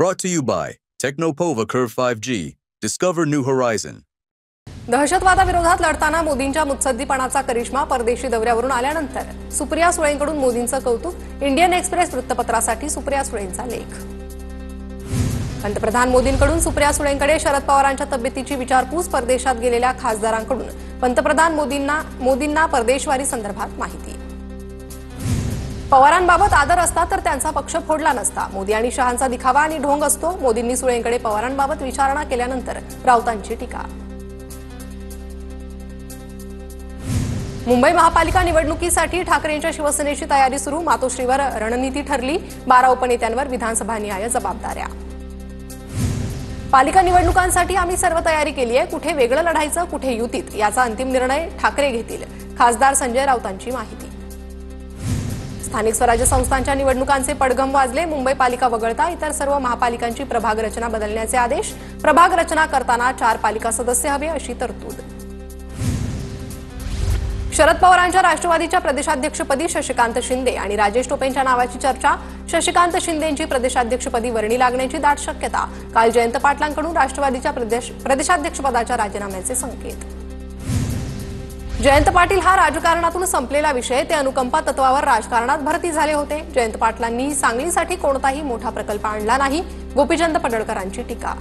Brought to you by Technopova Curve 5G. Discover new horizon. दहशतवादाविरोधात लढताना मोदींच्या मुत्सद्दीपणाचा करिश्मा परदेशी दौऱ्यावरून आल्यानंतर सुप्रिया सुळेंकडून मोदींचं कौतुक. इंडियन एक्सप्रेस वृत्तपत्रासाठी सुप्रिया सुळेंचा लेख. पंतप्रधान मोदींकडून सुप्रिया सुळेंकडे शरद पवारांच्या तब्येतीची विचारपूस. परदेशात गेलेल्या खासदारांकडून पंतप्रधान मोदींना परदेशवारी संदर्भात माहिती. पवारांबाबत आदर असता तर त्यांचा पक्ष फोडला नसता. मोदी आणि शहांचा दिखावा आणि ढोंग असतो. मोदींनी सुळेंकडे पवारांबाबत विचारणा केल्यानंतर राऊतांची टीका. मुंबई महापालिका निवडणुकीसाठी ठाकरेंच्या शिवसेनेची तयारी सुरू. मातोश्रीवर रणनीती ठरली. 12 उपनेत्यांवर विधानसभानिहाय जबाबदाऱ्या. पालिका निवडणुकांसाठी आम्ही सर्व तयारी केली आहे. कुठे वेगळं लढायचं, कुठे युतीत, याचा अंतिम निर्णय ठाकरे घेतील. खासदार संजय राऊतांची माहिती. स्थानिक स्वराज्य संस्थांच्या निवडणुकांचे पडघम वाजले. मुंबई पालिका वगळता इतर सर्व महापालिकांची प्रभाग रचना बदलण्याचे आदेश. प्रभाग रचना करताना 4 पालिका सदस्य हवे अशी तरतूद. शरद पवारांच्या राष्ट्रवादीच्या प्रदेशाध्यक्षपदी शशिकांत शिंदे आणि राजेश टोपेंच्या नावाची चर्चा. शशिकांत शिंदेंची प्रदेशाध्यक्षपदी वर्णी लागण्याची दाट शक्यता. काल जयंत पाटलांकडून राष्ट्रवादीच्या प्रदेशाध्यक्षपदाच्या राजीनाम्याचे संकेत. जयंत पाटील हा राजकारणातून संपलेला विषय. ते अनुकंपा तत्वावर राजकारणात भरती झाले होते. जयंत पाटलांनी सांगलीसाठी कोणताही मोठा प्रकल्प आणला नाही. गोपीचंद पडळकरांची टीका.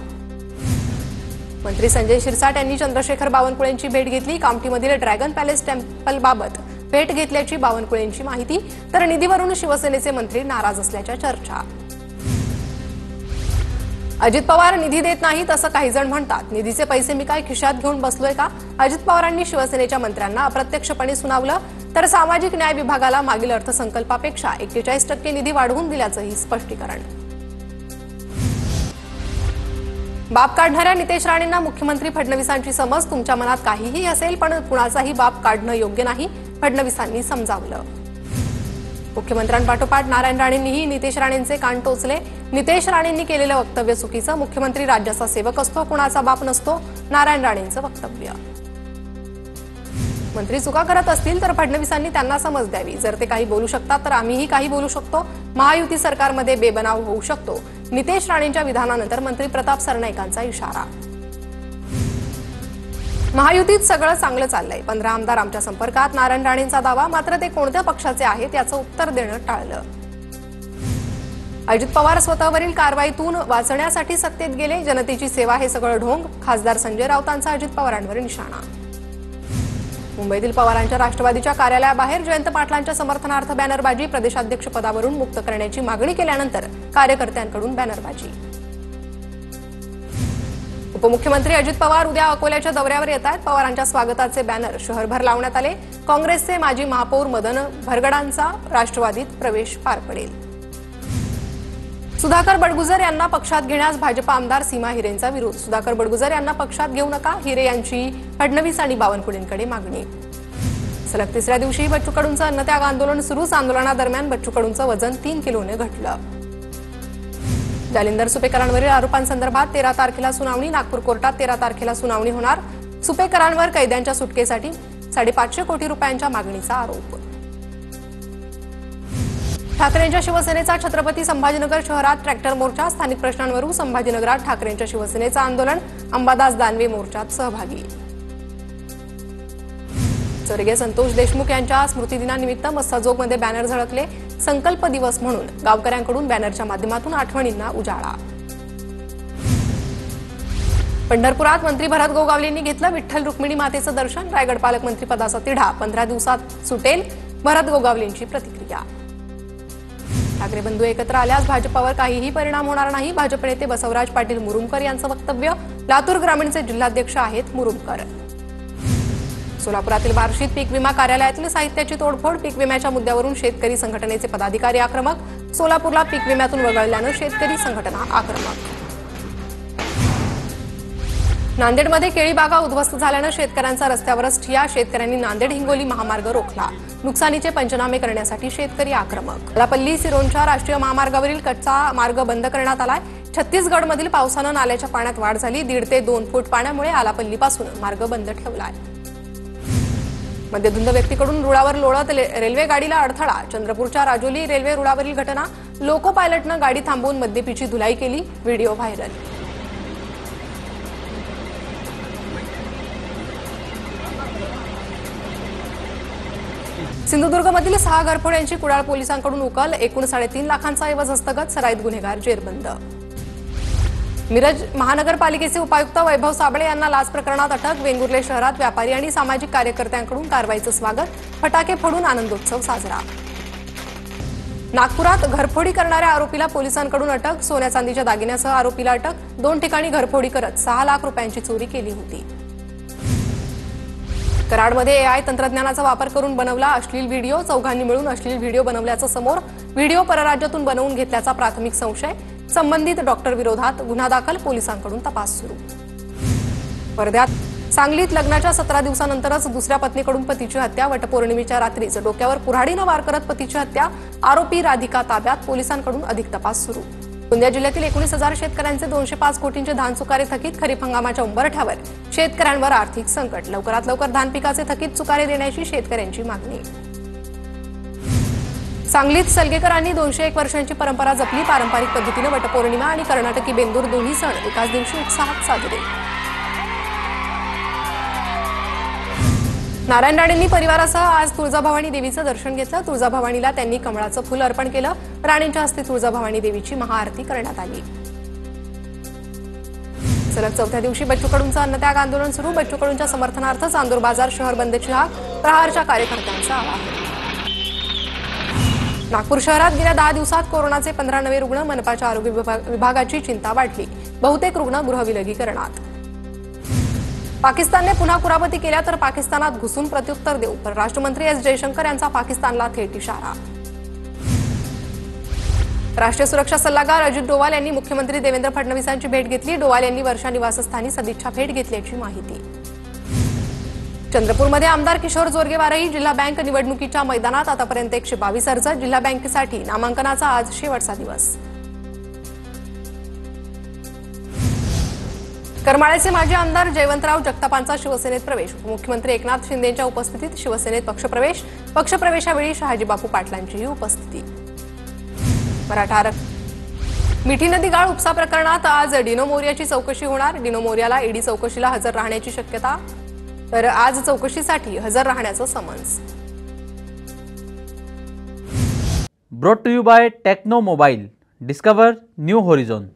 मंत्री संजय शिरसाट यांनी चंद्रशेखर बावनकुळेंची भेट घेतली. कामठीमधील ड्रॅगन पॅलेस टेम्पलबाबत भेट घेतल्याची बावनकुळेंची माहिती. तर निधीवरून शिवसेनेचे मंत्री नाराज असल्याच्या चर्चा. अजित पवार निधी देत नाहीत असं काही जण म्हणतात. निधीचे पैसे मी काय खिशात घेऊन बसलोय का? अजित पवारांनी शिवसेनेच्या मंत्र्यांना अप्रत्यक्षपणे सुनावलं. तर सामाजिक न्याय विभागाला मागील अर्थसंकल्पापेक्षा 41% निधी वाढवून दिल्याचंही स्पष्टीकरण. बाप काढणाऱ्या नितेश राणेंना मुख्यमंत्री फडणवीसांची समज. तुमच्या मनात काहीही असेल पण कुणाचाही बाप काढणं योग्य नाही, फडणवीसांनी समजावलं. मुख्यमंत्र्यांपाठोपाठ नारायण राणेंनीही नितेश राणेंचे कान टोचले. नितेश राणेंनी केलेलं वक्तव्य चुकीचं. मुख्यमंत्री राज्याचा सेवक असतो, कुणाचा बाप नसतो. नारायण राणेंचं वक्तव्य. मंत्री चुका करत असतील तर फडणवीसांनी त्यांना समज द्यावी. जर ते काही बोलू शकतात तर आम्हीही काही बोलू शकतो. महायुती सरकारमध्ये बेबनाव होऊ शकतो. नितेश राणेंच्या विधानानंतर मंत्री प्रताप सरनाईकांचा इशारा. महायुतीत सगळं चांगलं चाललंय. 15 आमदार आमच्या संपर्कात. नारायण राणेंचा दावा. मात्र ते कोणत्या पक्षाचे आहेत याचं उत्तर देणं टाळलं. अजित पवार स्वतःवरील कारवाईतून वाचण्यासाठी सत्तेत गेले. जनतेची सेवा हे सगळं ढोंग. खासदार संजय राऊतांचा अजित पवारांवर निशाणा. मुंबईतील पवारांच्या राष्ट्रवादीच्या कार्यालयाबाहेर जयंत पाटलांच्या समर्थनार्थ बॅनरबाजी. प्रदेशाध्यक्षपदावरून मुक्त करण्याची मागणी केल्यानंतर कार्यकर्त्यांकडून बॅनरबाजी. उपमुख्यमंत्री अजित पवार उद्या अकोल्याच्या दौऱ्यावर येत आहेत. पवारांच्या स्वागताचे बॅनर शहरभर लावण्यात आले. काँग्रेसचे माजी महापौर मदन भरगडांचा राष्ट्रवादीत प्रवेश पार पडेल. सुधाकर बडगुजर यांना पक्षात घेण्यास भाजप आमदार सीमा हिरेंचा विरोध. सुधाकर बडगुजर यांना पक्षात घेऊ नका, हिरे यांची फडणवीस आणि बावनकुळेंकडे मागणी. सलग 3ऱ्या दिवशी बच्चू कडूंचं अन्नत्याग आंदोलन सुरूच. आंदोलनादरम्यान बच्चू कडूंचं वजन 3 किलोने घटलं. जालिंदर सुपेकरांवरील आरोपांसंदर्भात 13 तारखेला सुनावणी. नागपूर कोर्टात 13 तारखेला सुनावणी होणार. सुपेकरांवर कैद्यांच्या सुटकेसाठी 550 कोटी रुपयांच्या मागणीचा आरोप. ठाकरेंच्या शिवसेनेचा छत्रपती संभाजीनगर शहरात ट्रॅक्टर मोर्चा. स्थानिक प्रश्नांवरून संभाजीनगरात ठाकरेंच्या शिवसेनेचं आंदोलन. अंबादास दानवे मोर्चात सहभागी. स्वर्गीय संतोष देशमुख यांच्या स्मृतिदिनानिमित्त मस्साजोगमध्ये बॅनर झळकले. संकल्प दिवस म्हणून गावकऱ्यांकडून बॅनरच्या माध्यमातून आठवणींना उजाळा. पंढरपुरात मंत्री भरत गोगावलेंनी घेतलं विठ्ठल रुक्मिणी मातेचं दर्शन. रायगड पालकमंत्रीपदाचा तिढा 15 दिवसात सुटेल. भरत गोगावलेंची प्रतिक्रिया. ठाकरे बंधू एकत्र आल्यास भाजपावर काहीही परिणाम होणार नाही. भाजप नेते बसवराज पाटील मुरुमकर यांचं वक्तव्य. लातूर ग्रामीणचे जिल्हाध्यक्ष आहेत मुरुमकर. सोलापुरातील बार्शीत पीक विमा कार्यालयातील साहित्याची तोडफोड. पीक विम्याच्या मुद्द्यावरून शेतकरी संघटनेचे पदाधिकारी आक्रमक. सोलापूरला पीक विम्यातून वगळल्यानं शेतकरी संघटना आक्रमक. नांदेडमध्ये केळी बागा उद्ध्वस्त झाल्यानं शेतकऱ्यांचा रस्त्यावरच ठिय्या. शेतकऱ्यांनी नांदेड हिंगोली महामार्ग रोखला. नुकसानीचे पंचनामे करण्यासाठी शेतकरी आक्रमक. आलापल्ली सिरोंचा राष्ट्रीय महामार्गावरील कच्चा मार्ग बंद करण्यात आलाय. छत्तीसगडमधील पावसानं नाल्याच्या पाण्यात वाढ झाली. 1.5 ते 2 फूट पाण्यामुळे आलापल्लीपासून मार्ग बंद ठेवलाय. मद्यधुंद व्यक्तीकडून रुळावर लोळत रेल्वे गाडीला अडथळा. चंद्रपूरच्या राजोली रेल्वे रुळावरील घटना. लोको पायलटनं गाडी थांबवून मद्यपीची धुलाई केली. Video viral. सिंधुदुर्गमधील 6 घरफोड्यांची कुडाळ पोलिसांकडून उकल. एकूण 3.5 लाखांचा ऐवज हस्तगत. सराईत गुन्हेगार जेरबंद. मिरज महानगरपालिकेचे उपायुक्त वैभव साबळे यांना लाच प्रकरणात अटक. वेंगुर्ले शहरात व्यापारी आणि सामाजिक कार्यकर्त्यांकडून कारवाईचं स्वागत. फटाके फोडून आनंदोत्सव साजरा. नागपुरात घरफोडी करणाऱ्या आरोपीला पोलिसांकडून अटक. सोन्या चांदीच्या दागिन्यासह आरोपीला अटक. 2 ठिकाणी घरफोडी करत 6 लाख रुपयांची चोरी केली होती. कराडमध्ये एआय तंत्रज्ञानाचा वापर करून बनवला अश्लील व्हिडिओ. 4घांनी मिळून अश्लील व्हिडिओ बनवल्याचं समोर. व्हिडिओ परराज्यातून बनवून घेतल्याचा प्राथमिक संशय. संबंधित डॉक्टर विरोधात गुन्हा दाखल. पोलिसांकडून तपास सुरू. वर्ध्यात सांगलीत लग्नाच्या 17 दिवसानंतरच दुसऱ्या पत्नीकडून पतीची हत्या. वटपौर्णिमेच्या रात्रीच डोक्यावर कुऱ्हाडीनं वार करत पतीची हत्या. आरोपी राधिका ताब्यात. पोलिसांकडून अधिक तपास सुरू. गोंदिया जिल्ह्यातील 19,000 शेतकऱ्यांचे 205 कोटींचे धान चुकारे थकीत. खरीप हंगामाच्या उंबरठ्यावर शेतकऱ्यांवर आर्थिक संकट. लवकरात लवकर धान पिकाचे थकीत चुकारे देण्याची शेतकऱ्यांची मागणी. सांगलीत सलगेकरांनी 201 वर्षांची परंपरा जपली. पारंपरिक पद्धतीने वटपौर्णिमा आणि कर्नाटकी बेंदूर दोन्ही सण एकाच दिवशी उत्साहात साजरे. नारायण राणेंनी परिवारासह आज तुळजाभवानी देवीचं दर्शन घेतलं. तुळजाभवानीला त्यांनी कमळाचं फुल अर्पण केलं. राणेंच्या हस्ते तुळजाभवानी देवीची महाआरती करण्यात आली. सलग 4थ्या दिवशी बच्चू कडूंचं अन्नत्याग आंदोलन सुरू. बच्चू कडूंच्या समर्थनार्थ चांदूर बाजार शहर बंदची हाक. प्रहारच्या कार्यकर्त्यांचं आवाहन. नागपूर शहरात गेल्या 10 दिवसात कोरोनाचे 15 नवे रुग्ण. मनपाच्या आरोग्य विभागाची चिंता वाढली. बहुतेक रुग्ण गृहविलगीकरणात. पाकिस्तानने पुन्हा कुरापती केल्या तर पाकिस्तानात घुसून प्रत्युत्तर देऊ. परराष्ट्र मंत्री एस जयशंकर यांचा पाकिस्तानला थेट इशारा. राष्ट्रीय सुरक्षा सल्लागार अजित डोवाल यांनी मुख्यमंत्री देवेंद्र फडणवीसांची भेट घेतली. डोवाल यांनी वर्षा निवासस्थानी सदिच्छा भेट घेतल्याची माहिती. चंद्रपूरमध्ये आमदार किशोर जोरगेवारही जिल्हा बँक निवडणुकीच्या मैदानात. आतापर्यंत 122 अर्ज. जिल्हा बँकेसाठी नामांकनाचा आज शेवटचा दिवस. करमाळ्याचे माजी आमदार जयवंतराव जगतापांचा शिवसेनेत प्रवेश. उपमुख्यमंत्री एकनाथ शिंदेंच्या उपस्थितीत शिवसेनेत पक्षप्रवेश. पक्षप्रवेशावेळी शहाजीबापू पाटलांचीही उपस्थिती. मराठा मिठी नदी गाळ उपसा प्रकरणात आज डिनो मोरियाची चौकशी होणार. डिनो मोरियाला ईडी चौकशीला हजर राहण्याची शक्यता. तर आज चौकशीसाठी हजर राहण्याचं summons. Brought to you by Tecno mobile. Discover new होरिझॉन.